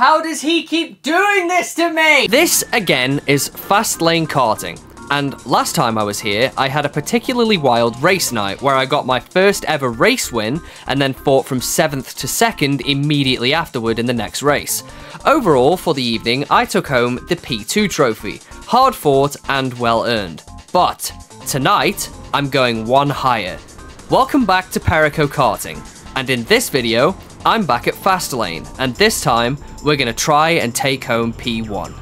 How does he keep doing this to me? This, again, is Fast Lane Karting. And last time I was here, I had a particularly wild race night where I got my first ever race win and then fought from 7th to 2nd immediately afterward in the next race. Overall, for the evening, I took home the P2 trophy. Hard fought and well earned. But tonight, I'm going one higher. Welcome back to Perico Karting. And in this video, I'm back at Fastlane, and this time, we're gonna try and take home P1.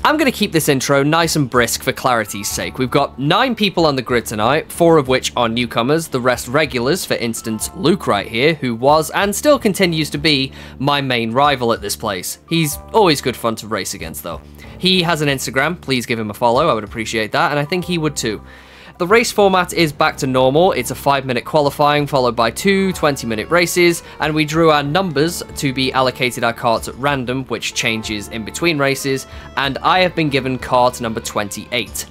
I'm going to keep this intro nice and brisk for clarity's sake. We've got 9 people on the grid tonight, 4 of which are newcomers, the rest regulars, for instance Luke right here, who was and still continues to be my main rival at this place. He's always good fun to race against though. He has an Instagram, please give him a follow, I would appreciate that, and I think he would too. The race format is back to normal. It's a 5-minute qualifying followed by 2 20-minute races, and we drew our numbers to be allocated our carts at random, which changes in between races, and I have been given cart number 28.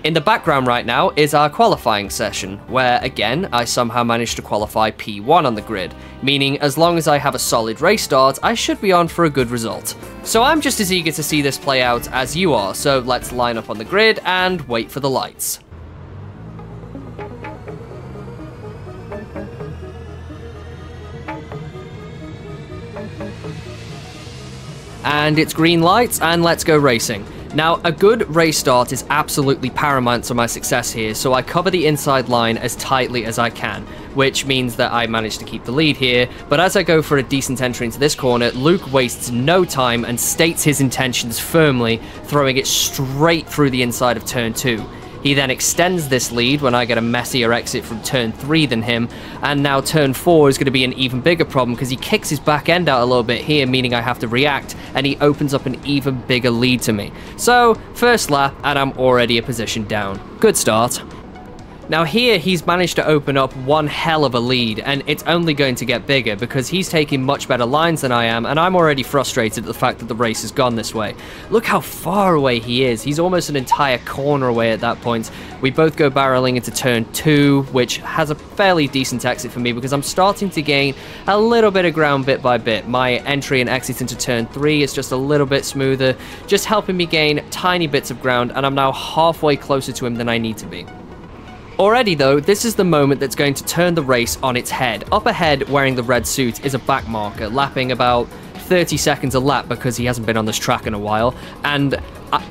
In the background right now is our qualifying session, where again, I somehow managed to qualify P1 on the grid, meaning as long as I have a solid race start, I should be on for a good result. So I'm just as eager to see this play out as you are, so let's line up on the grid and wait for the lights. And it's green lights, and let's go racing. Now, a good race start is absolutely paramount to my success here, so I cover the inside line as tightly as I can, which means that I manage to keep the lead here, but as I go for a decent entry into this corner, Luke wastes no time and states his intentions firmly, throwing it straight through the inside of turn 2. He then extends this lead when I get a messier exit from turn 3 than him, and now turn 4 is going to be an even bigger problem because he kicks his back end out a little bit here, meaning I have to react, and he opens up an even bigger lead to me. So, first lap, and I'm already a position down. Good start. Now here, he's managed to open up one hell of a lead, and it's only going to get bigger because he's taking much better lines than I am, and I'm already frustrated at the fact that the race has gone this way. Look how far away he is. He's almost an entire corner away at that point. We both go barreling into turn 2, which has a fairly decent exit for me because I'm starting to gain a little bit of ground bit by bit. My entry and exit into turn 3 is just a little bit smoother, just helping me gain tiny bits of ground, and I'm now halfway closer to him than I need to be. Already though, this is the moment that's going to turn the race on its head. Up ahead, wearing the red suit, is a back marker, lapping about 30 seconds a lap because he hasn't been on this track in a while, and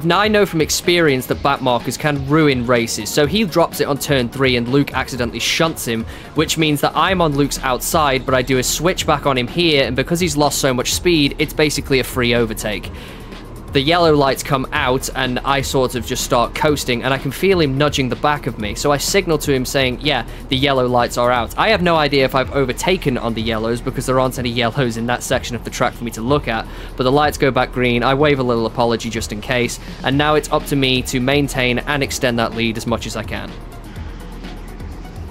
now I know from experience that back markers can ruin races, so he drops it on turn 3 and Luke accidentally shunts him, which means that I'm on Luke's outside, but I do a switch back on him here, and because he's lost so much speed, it's basically a free overtake. The yellow lights come out and I sort of just start coasting, and I can feel him nudging the back of me, so I signal to him saying, yeah, the yellow lights are out. I have no idea if I've overtaken on the yellows because there aren't any yellows in that section of the track for me to look at, but the lights go back green. I wave a little apology just in case, and now it's up to me to maintain and extend that lead as much as I can.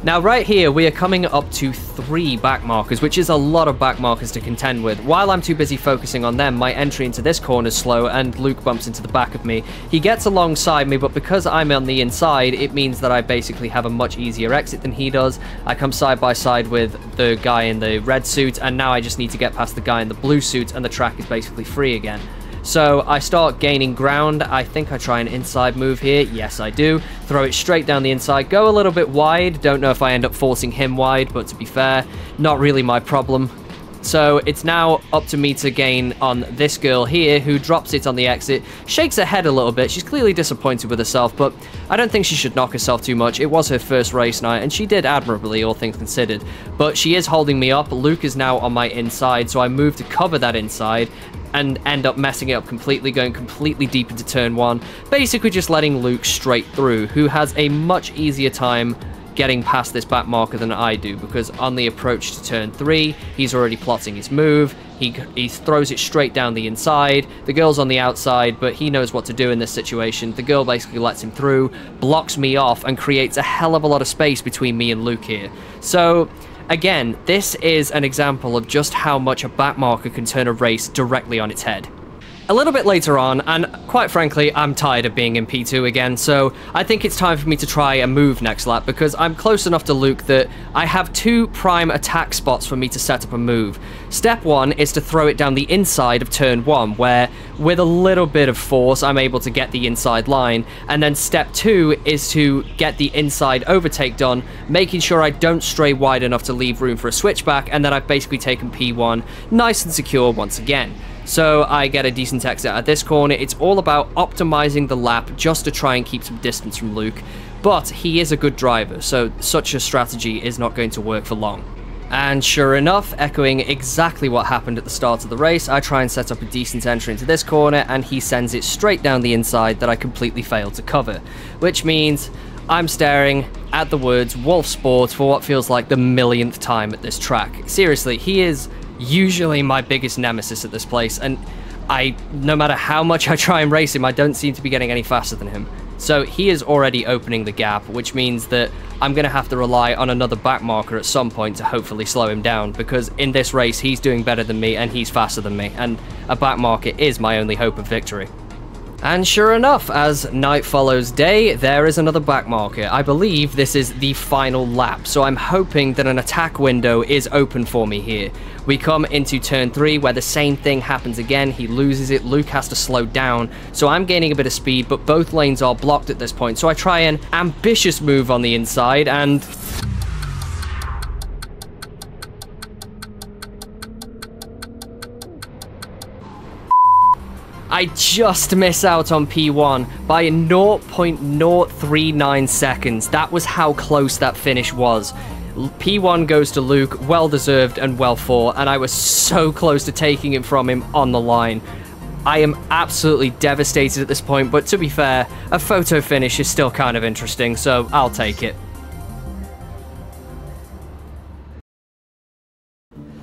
Now right here, we are coming up to 3 back markers, which is a lot of back markers to contend with. While I'm too busy focusing on them, my entry into this corner is slow, and Luke bumps into the back of me. He gets alongside me, but because I'm on the inside, it means that I basically have a much easier exit than he does. I come side by side with the guy in the red suit, and now I just need to get past the guy in the blue suit, and the track is basically free again. So I start gaining ground. I think I try an inside move here. Yes, I do. Throw it straight down the inside. Go a little bit wide. Don't know if I end up forcing him wide, but to be fair, not really my problem. So it's now up to me to gain on this girl here, who drops it on the exit, shakes her head a little bit. She's clearly disappointed with herself, but I don't think she should knock herself too much. It was her first race night, and she did admirably, all things considered. But she is holding me up. Luke is now on my inside, so I move to cover that inside and end up messing it up completely, going completely deep into turn 1, basically just letting Luke straight through, who has a much easier time getting past this back marker than I do, because on the approach to turn 3, he's already plotting his move. He throws it straight down the inside. The girl's on the outside, but he knows what to do in this situation. The girl basically lets him through, blocks me off, and creates a hell of a lot of space between me and Luke here. So again, this is an example of just how much a back marker can turn a race directly on its head. a little bit later on, and quite frankly, I'm tired of being in P2 again, so I think it's time for me to try a move next lap, because I'm close enough to Luke that I have 2 prime attack spots for me to set up a move. Step 1 is to throw it down the inside of turn 1, where with a little bit of force, I'm able to get the inside line, and then step 2 is to get the inside overtake done, making sure I don't stray wide enough to leave room for a switchback, and then I've basically taken P1 nice and secure once again. So I get a decent exit at this corner. It's all about optimizing the lap just to try and keep some distance from Luke, but he is a good driver, so such a strategy is not going to work for long. And sure enough, echoing exactly what happened at the start of the race, I try and set up a decent entry into this corner, and he sends it straight down the inside that I completely failed to cover, which means I'm staring at the words Wolf Sport for what feels like the millionth time at this track. Seriously, he is usually my biggest nemesis at this place, and no matter how much I try and race him, I don't seem to be getting any faster than him. So he is already opening the gap, which means that I'm going to have to rely on another back marker at some point to hopefully slow him down, because in this race he's doing better than me and he's faster than me, and a back marker is my only hope of victory. And sure enough, as night follows day, there is another back marker. I believe this is the final lap, so I'm hoping that an attack window is open for me here. We come into turn 3, where the same thing happens again. He loses it, Luke has to slow down, so I'm gaining a bit of speed, but both lanes are blocked at this point, so I try an ambitious move on the inside, and I just miss out on P1 by 0.039 seconds. That was how close that finish was. P1 goes to Luke, well deserved and well fought, and I was so close to taking it from him on the line. I am absolutely devastated at this point, but to be fair, a photo finish is still kind of interesting, so I'll take it.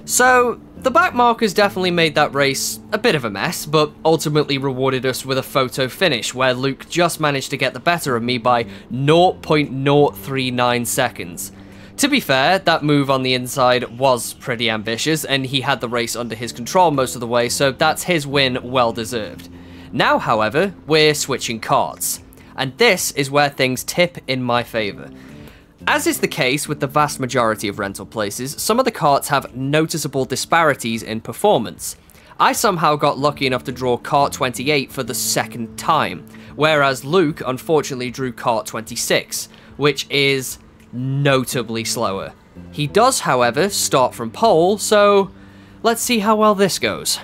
So, the back markers definitely made that race a bit of a mess, but ultimately rewarded us with a photo finish, where Luke just managed to get the better of me by 0.039 seconds. To be fair, that move on the inside was pretty ambitious, and he had the race under his control most of the way, so that's his win well deserved. Now, however, we're switching karts, and this is where things tip in my favour. As is the case with the vast majority of rental places, some of the karts have noticeable disparities in performance. I somehow got lucky enough to draw kart 28 for the second time, whereas Luke unfortunately drew kart 26, which is notably slower. He does, however, start from pole, so let's see how well this goes.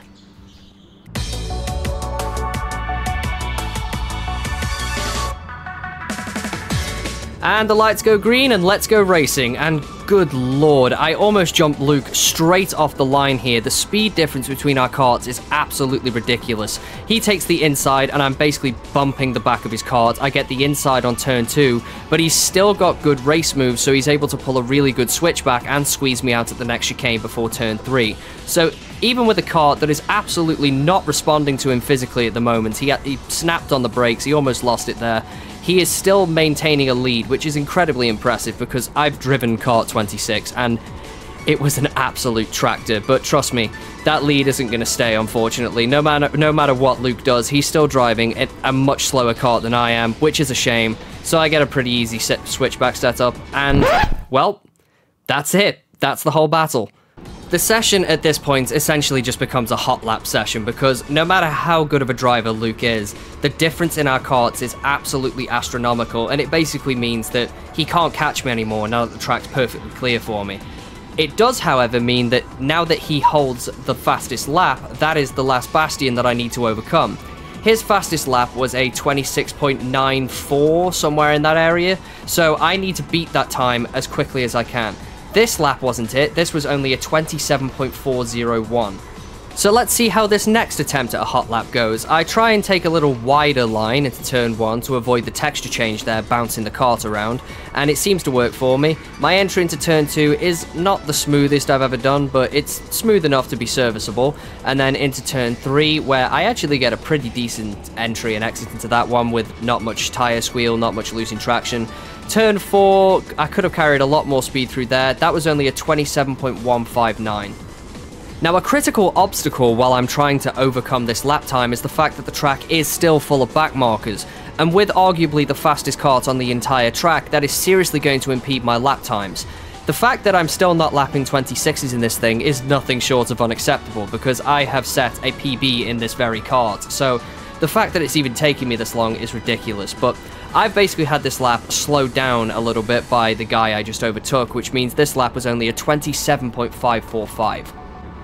And the lights go green, and let's go racing, and good lord, I almost jumped Luke straight off the line here. The speed difference between our karts is absolutely ridiculous. He takes the inside, and I'm basically bumping the back of his kart. I get the inside on turn 2, but he's still got good race moves, so he's able to pull a really good switchback and squeeze me out at the next chicane before turn 3. So even with a kart that is absolutely not responding to him physically at the moment, he snapped on the brakes, he almost lost it there. He is still maintaining a lead, which is incredibly impressive because I've driven kart 26 and it was an absolute tractor. But trust me, that lead isn't going to stay, unfortunately. No matter what Luke does, he's still driving a much slower kart than I am, which is a shame. So I get a pretty easy switchback setup, and, well, that's it. That's the whole battle. The session at this point essentially just becomes a hot lap session because no matter how good of a driver Luke is, the difference in our karts is absolutely astronomical, and it basically means that he can't catch me anymore now that the track's perfectly clear for me. It does, however, mean that now that he holds the fastest lap, that is the last bastion that I need to overcome. His fastest lap was a 26.94, somewhere in that area, so I need to beat that time as quickly as I can. This lap wasn't it, this was only a 27.401. So let's see how this next attempt at a hot lap goes. I try and take a little wider line into turn 1 to avoid the texture change there bouncing the kart around, and it seems to work for me. My entry into turn 2 is not the smoothest I've ever done, but it's smooth enough to be serviceable. And then into turn 3, where I actually get a pretty decent entry and exit into that one with not much tyre squeal, not much losing traction. Turn 4, I could have carried a lot more speed through there. That was only a 27.159. Now, a critical obstacle while I'm trying to overcome this lap time is the fact that the track is still full of back markers, and with arguably the fastest kart on the entire track, that is seriously going to impede my lap times. The fact that I'm still not lapping 26s in this thing is nothing short of unacceptable, because I have set a PB in this very kart, so the fact that it's even taking me this long is ridiculous. But I've basically had this lap slowed down a little bit by the guy I just overtook, which means this lap was only a 27.545.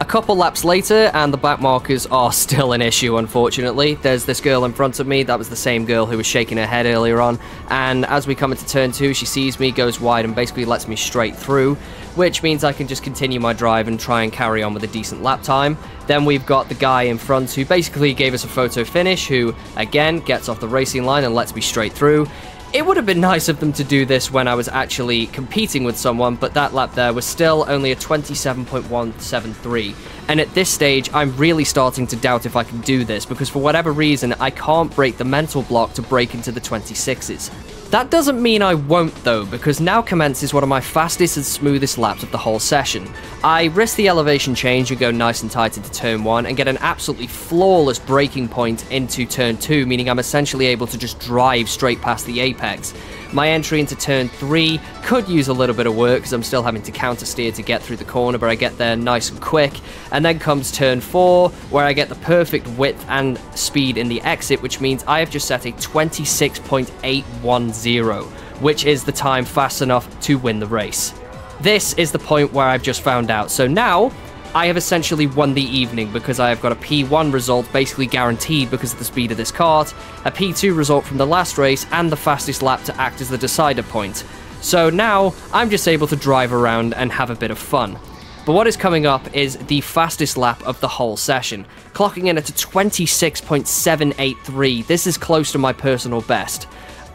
A couple laps later, and the back markers are still an issue, unfortunately. There's this girl in front of me. That was the same girl who was shaking her head earlier on. And as we come into turn 2, she sees me, goes wide, and basically lets me straight through, which means I can just continue my drive and try and carry on with a decent lap time. Then we've got the guy in front who basically gave us a photo finish, who, again, gets off the racing line and lets me straight through. It would have been nice of them to do this when I was actually competing with someone, but that lap there was still only a 27.173. And at this stage, I'm really starting to doubt if I can do this, because for whatever reason, I can't break the mental block to break into the 26s. That doesn't mean I won't though, because now commences one of my fastest and smoothest laps of the whole session. I risk the elevation change and go nice and tight into turn 1 and get an absolutely flawless braking point into turn 2, meaning I'm essentially able to just drive straight past the apex. My entry into turn 3 could use a little bit of work because I'm still having to counter steer to get through the corner, but I get there nice and quick. And then comes turn 4, where I get the perfect width and speed in the exit, which means I have just set a 26.810, which is the time fast enough to win the race. This is the point where I've just found out. So now, I have essentially won the evening because I have got a P1 result basically guaranteed because of the speed of this kart, a P2 result from the last race, and the fastest lap to act as the decider point. So now, I'm just able to drive around and have a bit of fun. But what is coming up is the fastest lap of the whole session, clocking in at a 26.783. This is close to my personal best.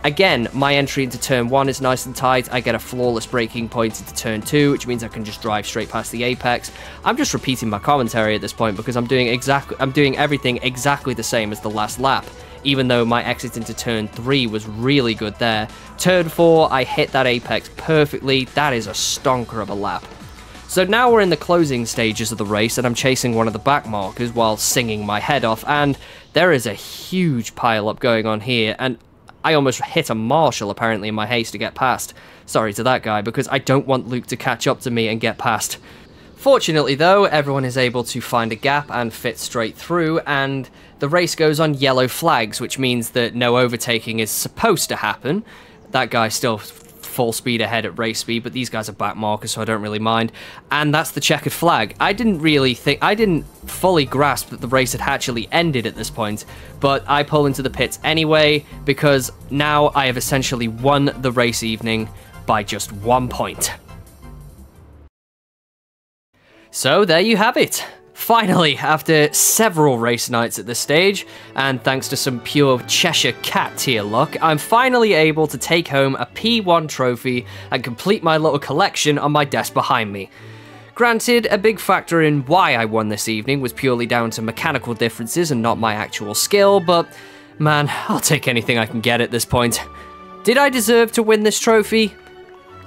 Again, my entry into turn 1 is nice and tight. I get a flawless braking point into turn 2, which means I can just drive straight past the apex. I'm just repeating my commentary at this point because I'm doing everything exactly the same as the last lap, even though my exit into turn 3 was really good there. Turn 4, I hit that apex perfectly. That is a stonker of a lap. So now we're in the closing stages of the race, and I'm chasing one of the back markers while singing my head off, and there is a huge pile-up going on here, and I almost hit a marshal, apparently, in my haste to get past. Sorry to that guy, because I don't want Luke to catch up to me and get past. Fortunately, though, everyone is able to find a gap and fit straight through, and the race goes on yellow flags, which means that no overtaking is supposed to happen. That guy's still full speed ahead at race speed, but these guys are back markers, so I don't really mind. And that's the checkered flag. I didn't fully grasp that the race had actually ended at this point, but I pull into the pits anyway, because now I have essentially won the race evening by just 1 point. So there you have it. Finally, after several race nights at this stage, and thanks to some pure Cheshire Cat tier luck, I'm finally able to take home a P1 trophy and complete my little collection on my desk behind me. Granted, a big factor in why I won this evening was purely down to mechanical differences and not my actual skill, but man, I'll take anything I can get at this point. Did I deserve to win this trophy?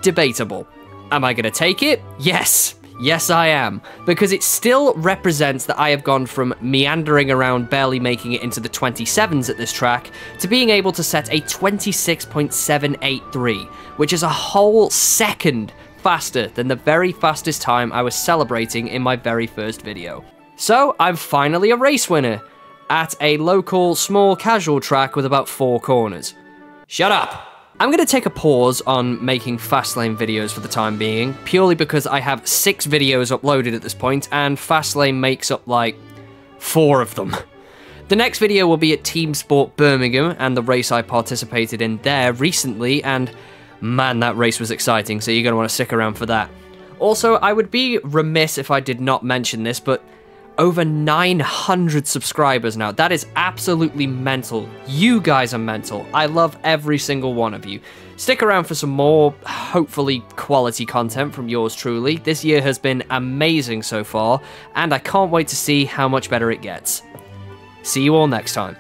Debatable. Am I gonna take it? Yes! Yes, I am, because it still represents that I have gone from meandering around barely making it into the 27s at this track to being able to set a 26.783, which is a whole second faster than the very fastest time I was celebrating in my very first video. So, I'm finally a race winner at a local small casual track with about 4 corners. Shut up! I'm going to take a pause on making Fastlane videos for the time being, purely because I have 6 videos uploaded at this point, and Fastlane makes up, like, 4 of them. The next video will be at Team Sport Birmingham, and the race I participated in there recently, and man, that race was exciting, so you're going to want to stick around for that. Also, I would be remiss if I did not mention this, but over 900 subscribers now. That is absolutely mental. You guys are mental. I love every single one of you. Stick around for some more, hopefully, quality content from yours truly. This year has been amazing so far, and I can't wait to see how much better it gets. See you all next time.